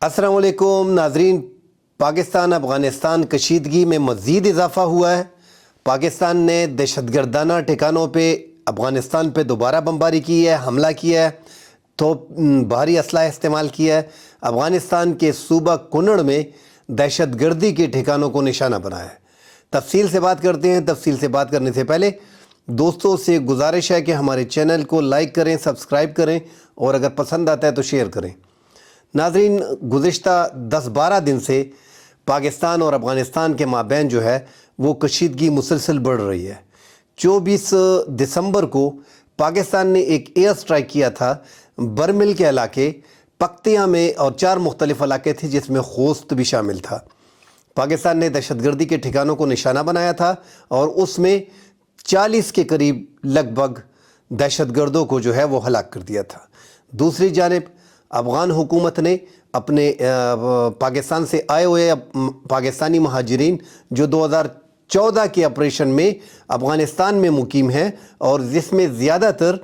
अस्सलाम वालेकुम नाजरीन। पाकिस्तान अफ़गानिस्तान कशीदगी में मज़ीद इजाफ़ा हुआ है। पाकिस्तान ने दहशतगर्दाना ठिकानों पे अफ़गानिस्तान पे दोबारा बमबारी की है, हमला किया है, तो भारी असला इस्तेमाल किया है। अफ़गानिस्तान के सूबा कुनड़ में दहशतगर्दी के ठिकानों को निशाना बनाया है। तफसील से बात करते हैं। तफसील से बात करने से पहले दोस्तों से गुजारिश है कि हमारे चैनल को लाइक करें, सब्सक्राइब करें और अगर पसंद आता है तो शेयर करें। नाज़रीन, गुज़िश्ता 10-12 दिन से पाकिस्तान और अफ़गानिस्तान के माबैन जो है वो कशीदगी मुसलसल बढ़ रही है। 24 दिसंबर को पाकिस्तान ने एक एयर स्ट्राइक किया था बरमिल के इलाके पख्तिया में, और 4 मुख्तलिफ इलाके थे जिसमें खोस्त भी शामिल था। पाकिस्तान ने दहशतगर्दी के ठिकानों को निशाना बनाया था और उसमें 40 के करीब लगभग दहशतगर्दों को जो है वो हलाक कर दिया था। दूसरी जानिब अफ़गान हुकूमत ने अपने पाकिस्तान से आए हुए पाकिस्तानी महाजिरीन जो 2014 के ऑपरेशन में अफ़गानिस्तान में मुकीम हैं और जिसमें ज़्यादातर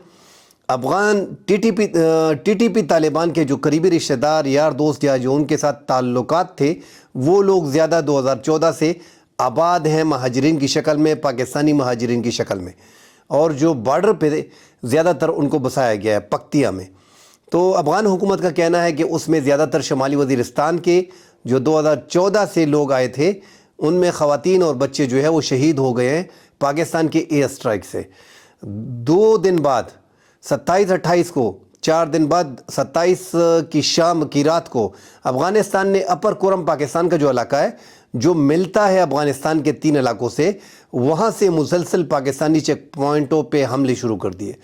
अफ़गान टीटीपी तालिबान के जो करीबी रिश्तेदार, यार दोस्त या जो उनके साथ ताल्लुकात थे, वो लोग ज़्यादा 2014 से आबाद हैं महाजिरीन की शक्ल में, पाकिस्तानी महाजिरीन की शक्ल में, और जो बॉर्डर पे ज़्यादातर उनको बसाया गया है पख्तिया में। तो अफ़गान हुकूमत का कहना है कि उसमें ज़्यादातर शुमाली वज़ीरिस्तान के जो 2014 से लोग आए थे, उनमें ख़वातीन और बच्चे जो है वो शहीद हो गए हैं पाकिस्तान के एयर स्ट्राइक से। 2 दिन बाद 27-28 को, 4 दिन बाद 27 की शाम की रात को अफ़गानिस्तान ने अपर कुरम पाकिस्तान का जो इलाका है जो मिलता है अफ़गानिस्तान के 3 इलाकों से, वहाँ से मुसलसल पाकिस्तानी चेक पॉइंटों पे हमले शुरू कर दिए।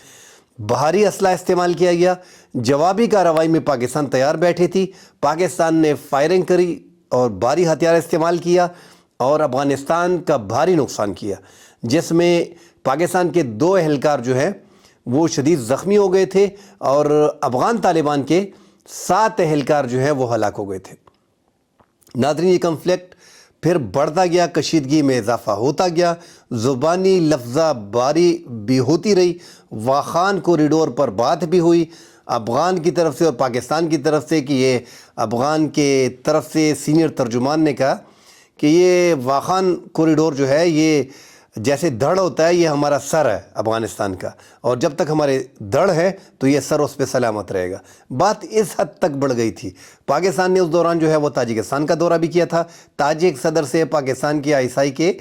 भारी असला इस्तेमाल किया गया। जवाबी कार्रवाई में पाकिस्तान तैयार बैठे थी। पाकिस्तान ने फायरिंग करी और भारी हथियार इस्तेमाल किया और अफ़गानिस्तान का भारी नुकसान किया, जिसमें पाकिस्तान के 2 एहलकार जो हैं वो शदीद ज़ख्मी हो गए थे और अफ़गान तालिबान के 7 एहलकार जो हैं वो हलाक हो गए थे। नाज़रीन, ये कन्फ्लिक्ट फिर बढ़ता गया, कशीदगी में इजाफ़ा होता गया, ज़ुबानी लफ्ज़ा बारी भी होती रही। वाखान कॉरिडोर पर बात भी हुई अफ़गान की तरफ से और पाकिस्तान की तरफ से कि ये अफ़गान के तरफ से सीनियर तर्जुमान ने कहा कि ये वाखान कॉरिडोर जो है ये जैसे धड़ होता है, ये हमारा सर है अफ़गानिस्तान का, और जब तक हमारे धड़ है तो ये सर उस पर सलामत रहेगा। बात इस हद तक बढ़ गई थी। पाकिस्तान ने उस दौरान जो है वो ताजिकिस्तान का दौरा भी किया था। ताजिक सदर से पाकिस्तान की आईएसआई के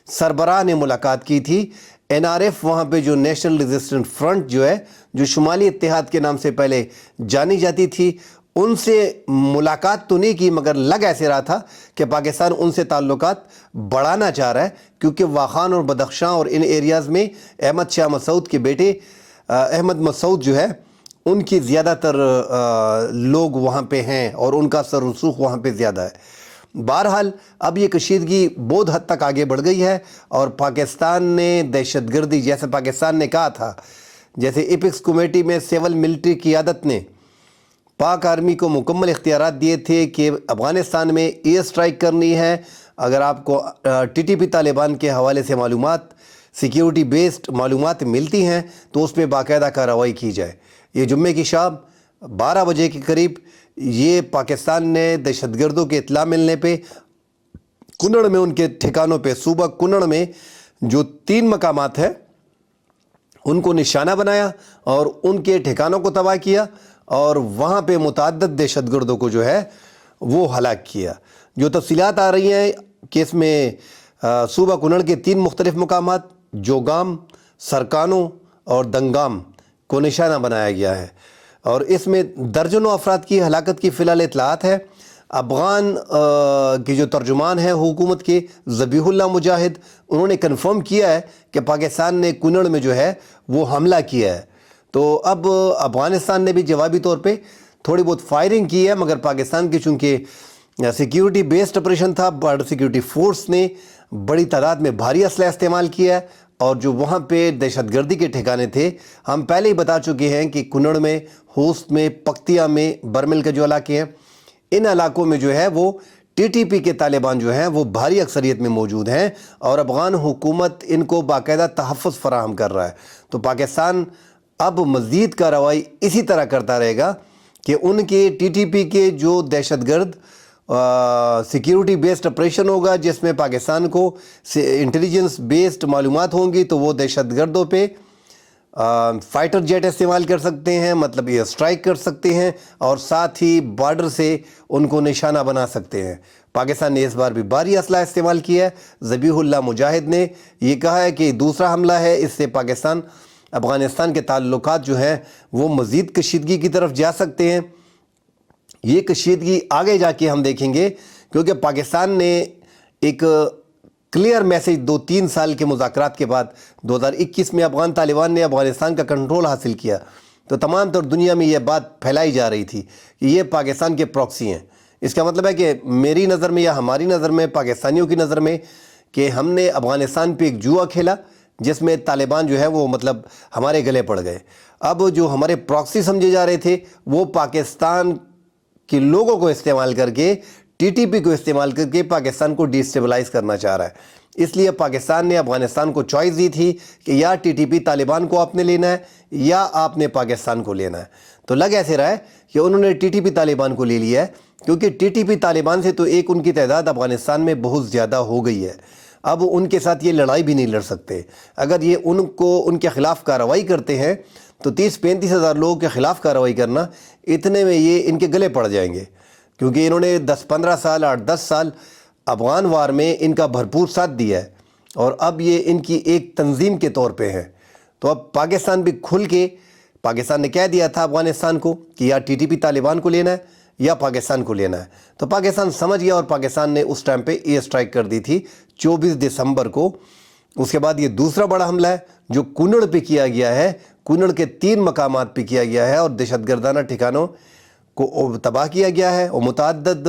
सरबराह ने मुलाकात की थी। एनआरएफ वहाँ पे जो नेशनल रेजिस्टेंस फ्रंट जो है, जो शुमाली इत्तेहाद के नाम से पहले जानी जाती थी, उनसे मुलाकात तो नहीं की, मगर लग ऐसे रहा था कि पाकिस्तान उनसे ताल्लुकात बढ़ाना चाह रहा है, क्योंकि वाखान और बदख्शां और इन एरियाज़ में अहमद शाह मसूद के बेटे अहमद मसूद जो है उनकी ज़्यादातर लोग वहाँ पे हैं और उनका सर रसूख वहाँ पे ज़्यादा है। बहरहाल अब ये कशीदगी बहुत हद तक आगे बढ़ गई है और पाकिस्तान ने दहशतगर्दी, जैसे पाकिस्तान ने कहा था, जैसे एपिक्स कमेटी में सिविल मिलिट्री क़ियादत ने पाक आर्मी को मुकम्मल इख्तियारात दिए थे कि अफ़गानिस्तान में एयर स्ट्राइक करनी है। अगर आपको टीटीपी तालिबान के हवाले से मालूमात, सिक्योरिटी बेस्ड मालूमात मिलती हैं तो उस पर बाकायदा कार्रवाई की जाए। ये जुम्मे की शाम 12 बजे के करीब ये पाकिस्तान ने दहशतगर्दों के इत्तला मिलने पे कुनड़ में, उनके ठिकानों पे, सूबा कुनड़ में जो 3 मकामात हैं उनको निशाना बनाया और उनके ठिकानों को तबाह किया और वहाँ पे मुतअद्दिद दहशतगर्दों को जो है वो हलाक किया। जो तफसीलात आ रही हैं कि इसमें सूबा कुनड़ के 3 मुख्तलिफ मकामात, जोगाम, सरकानो और दंगाम को निशाना बनाया गया है और इसमें दर्जनों अफराद की हलाकत की फ़िलहाल इतलात है। अफ़गान के जो तर्जुमान हैं हुकूमत के, ज़बीहुल्लाह मुजाहिद, उन्होंने कन्फर्म किया है कि पाकिस्तान ने कुनड़ में जो है वो हमला किया है। तो अब अफ़गानिस्तान ने भी जवाबी तौर पे थोड़ी बहुत फायरिंग की है, मगर पाकिस्तान की चूँकि सिक्योरिटी बेस्ड ऑपरेशन था, बॉर्डर सिक्योरिटी फोर्स ने बड़ी तादाद में भारी असला इस्तेमाल किया है और जो वहाँ पे दहशतगर्दी के ठिकाने थे, हम पहले ही बता चुके हैं कि कुनड़ में, होस्ट में, पख्तिया में, बरमिल के जो इलाके हैं, इन इलाकों में जो है वो टीटीपी के तालिबान जो हैं वो भारी अक्सरियत में मौजूद हैं और अफ़गान हुकूमत इनको बाकायदा तहफ़्फ़ुज़ फराहम कर रहा है। तो पाकिस्तान अब मज़ीद कार्रवाई इसी तरह करता रहेगा کہ ان کے ٹی ٹی پی کے جو دہشت گرد سیکیورٹی بیسڈ آپریشن ہوگا جس میں پاکستان کو انٹیلیجنس بیسڈ معلومات ہوں گی، تو وہ دہشت گردوں پہ فائٹر جیٹ استعمال کر سکتے ہیں، مطلب یہ اسٹرائک کر سکتے ہیں، اور ساتھ ہی بارڈر سے ان کو نشانہ بنا سکتے ہیں۔ پاکستان نے اس بار بھی بھاری اسلحہ استعمال کیا ہے۔ ذبیح اللہ مجاہد نے یہ کہا ہے کہ دوسرا حملہ ہے، اس سے پاکستان افغانستان کے تعلقات جو ہیں وہ مزید کشیدگی کی طرف جا سکتے ہیں۔ یہ کشیدگی آگے جا کے ہم دیکھیں گے، کیونکہ پاکستان نے ایک کلیئر میسیج 2-3 سال کے مذاکرات کے بعد 2021 میں افغان طالبان نے افغانستان کا کنٹرول حاصل کیا، تو تمام طور دنیا میں یہ بات پھیلائی جا رہی تھی کہ یہ پاکستان کے پراکسی ہیں۔ اس کا مطلب ہے کہ میری نظر میں یا ہماری نظر میں، پاکستانیوں کی نظر میں، کہ ہم نے افغانستان پہ ایک جوا کھیلا جس میں طالبان جو ہے وہ مطلب ہمارے گلے پڑ گئے۔ اب جو ہمارے پراکسی سمجھے جا رہے تھے وہ پاکستان کے لوگوں کو استعمال کر کے، ٹی ٹی پی کو استعمال کر کے پاکستان کو ڈیسٹیبلائز کرنا چاہ رہا ہے۔ اس لیے پاکستان نے افغانستان کو چوائس دی تھی کہ یا ٹی ٹی پی طالبان کو آپ نے لینا ہے یا آپ نے پاکستان کو لینا ہے۔ تو لگ ایسے رہا ہے کہ انہوں نے ٹی ٹی پی طالبان کو لے لیا ہے، کیونکہ ٹی ٹی پی طالبان سے تو ایک ان کی تعداد افغانستان میں بہت زیادہ ہو گئی ہے۔ اب ان کے ساتھ یہ لڑائی بھی نہیں لڑ سکتے۔ اگر یہ ان کے خلاف کارروائی کرتے ہیں تو 30-35 ہزار لوگوں کے خلاف کارروائی کرنا، اتنے میں یہ ان کے گلے پڑ جائیں گے، کیونکہ انہوں نے 10-15 سال 8-10 سال افغان وار میں ان کا بھرپور ساتھ دیا ہے، اور اب یہ ان کی ایک تنظیم کے طور پہ ہے۔ تو اب پاکستان بھی کھل کے، پاکستان نے کہہ دیا تھا افغانستان کو کہ یا ٹی ٹی پی طالبان کو لینا ہے یا پاکستان کو لینا ہے، تو پاکستان سمجھ گیا اور پاکستان نے اس ٹائم پہ ایئر اسٹرائک کر دی تھی 24 دسمبر کو۔ اس کے بعد یہ دوسرا بڑا حملہ ہے جو کنڑ پہ کیا گیا ہے، کنڑ کے 3 مقامات پہ کیا گیا ہے، اور دہشت گردانہ ٹھکانوں کو تباہ کیا گیا ہے، اور متعدد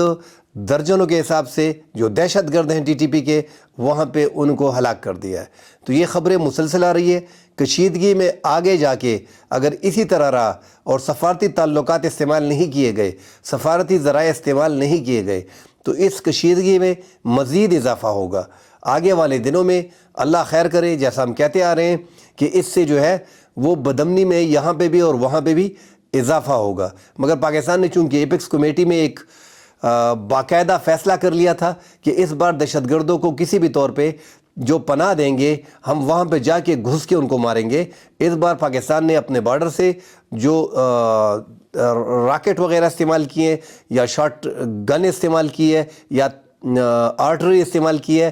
درجنوں کے حساب سے جو دہشت گرد ہیں ٹی ٹی پی کے، وہاں پہ ان کو ہلاک کر دیا ہے۔ تو یہ خبریں مسلسل آ رہی ہے۔ کشیدگی میں آگے جا کے اگر اسی طرح رہا اور سفارتی تعلقات استعمال نہیں کیے گئے، سفارتی ذرائع استعمال نہیں کیے گئے، تو اس کشیدگی میں مزید اضافہ ہوگا آگے والے دنوں میں۔ اللہ خیر کرے، جیسا ہم کہتے آ رہے ہیں کہ اس سے جو ہے وہ بدامنی میں یہاں پہ بھی اور وہاں پہ بھی اضافہ ہوگا۔ مگر پاکستان نے چونکہ ایپیکس کمیٹی میں ایک باقاعدہ فیصلہ کر لیا تھا کہ اس بار دہشت گردوں کو کسی بھی طور پہ جو پناہ دیں گے ہم وہاں پہ جا کے گھس کے ان کو ماریں گے۔ اس بار پاکستان نے اپنے بارڈر سے جو راکٹ وغیرہ استعمال کیے، یا شاٹ گن استعمال کی ہے، یا آرٹری استعمال کی ہے،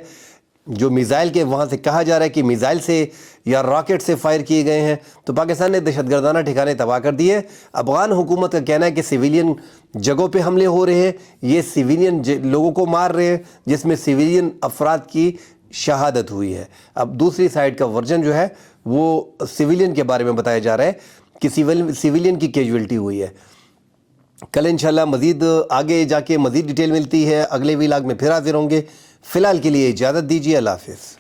جو میزائل کے وہاں سے کہا جا رہا ہے کہ میزائل سے یا راکٹ سے فائر کیے گئے ہیں، تو پاکستان نے دہشت گردانہ ٹھکانے تباہ کر دیے۔ افغان حکومت کا کہنا ہے کہ سویلین جگہوں پہ حملے ہو رہے ہیں، یہ سویلین لوگوں کو مار رہے ہیں، جس میں سویلین افراد کی شہادت ہوئی ہے۔ اب دوسری سائیڈ کا ورژن جو ہے وہ سویلین کے بارے میں بتایا جا رہا ہے کہ سویلین کی کیجویلٹی ہوئی ہے۔ کل انشاءاللہ مزید آگے جا کے مزید ڈیٹیل ملتی ہے، اگلے ویلاگ میں پھر حاضر ہوں گے۔ فی الحال کے لیے اجازت دیجیے، اللہ حافظ۔